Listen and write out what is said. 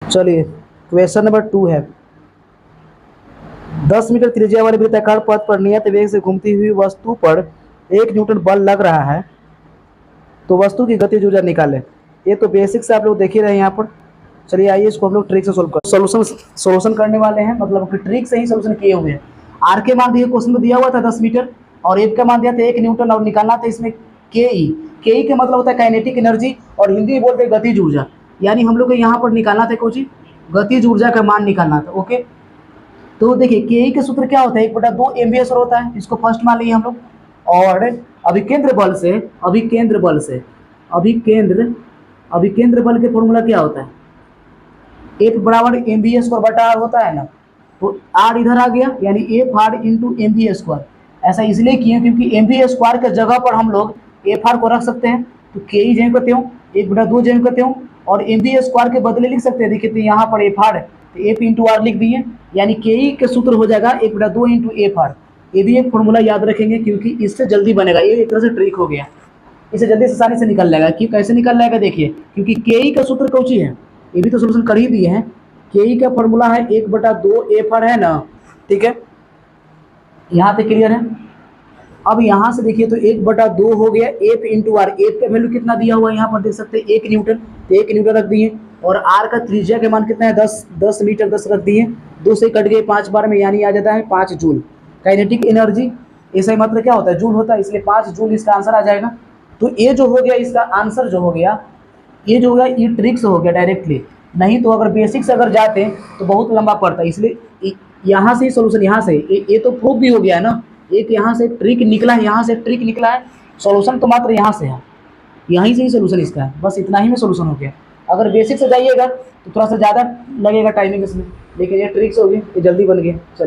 चलिए question number 2 है, 10 metre त्रिज्या वाले वृत्ताकार पथ पर नियत वेग से घूमती हुई वस्तु पर 1 न्यूटन बल लग रहा है, तो वस्तु की गतिज ऊर्जा निकालें। ये तो बेसिक से आप लोग देख ही रहे हैं यहाँ पर। चलिए आइए इसको हम लोग ट्रिक से सोल्यूशन करने वाले हैं, मतलब कि ट्रिक से ही सोल्यूशन किए हुए हैं। आर के मान दिए, क्वेश्चन में दिया हुआ था 10 मीटर और एफ का मान दिया था 1 न्यूटन और निकालना था इसमें के ई का मतलब होता है काइनेटिक एनर्जी और हिंदी में बोलते हैं गतिज ऊर्जा। यानी हम लोग को यहाँ पर निकालना था कुछ गतिज ऊर्जा का मान निकालना था। ओके, तो देखिए के ई का सूत्र क्या होता है, 1/2 MVS होता है, इसको फर्स्ट मान लिए हम लोग। और अभिकेंद्र बल के फॉर्मूला क्या होता है, F बराबर MVA स्क्वायर बटा R होता है ना, तो R इधर आ गया यानी F R into MVA square. ऐसा इसलिए किए क्योंकि MVA स्क्वायर के जगह पर हम लोग F R को रख सकते हैं, तो के ई जैम करते हूँ 1/2 जैम करते हूँ और MVA स्क्वायर के बदले लिख सकते हैं। देखिए तो यहाँ पर F R है तो F इंटू R लिख दिए, यानी के ई का सूत्र हो जाएगा 1/2 इंटू F R। ये भी एक फॉर्मूला याद रखेंगे क्योंकि इससे जल्दी बनेगा, ये एक तरह से ट्रिक हो गया, इसे जल्दी से आसानी से निकल जाएगा। कि कैसे निकल जाएगा देखिए, क्योंकि के ई का सूत्र कौन सी है, ये भी तो सोल्यूशन कर ही दिए हैं। के ई का फॉर्मूला है 1/2 एफ आर है ना, ठीक है, यहाँ तक क्लियर है। अब यहाँ से देखिए तो 1/2 हो गया एफ इंटू आर। एफ का वैल्यू कितना दिया हुआ है यहाँ पर देख सकते हैं 1 न्यूटन, तो 1 न्यूटन रख दिए और आर का त्रिज्या के मान कितना है 10 मीटर 10 रख दिए, 2 से कट गए 5 बार में, यानी आ जाता है 5 जूल। काइनेटिक एनर्जी ऐसा ही मतलब क्या होता है, जूल होता है, इसलिए 5 जूल इसका आंसर आ जाएगा। तो ये जो हो गया इसका आंसर जो हो गया, ये जो हो गया ये ट्रिक से हो गया डायरेक्टली, नहीं तो अगर बेसिक से अगर जाते तो बहुत लंबा पड़ता है। इसलिए यहाँ से ही सोल्यूशन, यहाँ से ये तो प्रूफ भी हो गया है ना, एक यहाँ से ट्रिक निकला है, यहाँ से ट्रिक निकला है, सोल्यूशन तो मात्र यहाँ से है, यहीं से ही सोल्यूशन इसका है, बस इतना ही में सोल्यूशन हो गया। अगर बेसिक से जाइएगा तो थोड़ा सा ज़्यादा लगेगा टाइमिंग इसमें, लेकिन ये ट्रिक से हो गई, ये जल्दी बन गया। चलिए।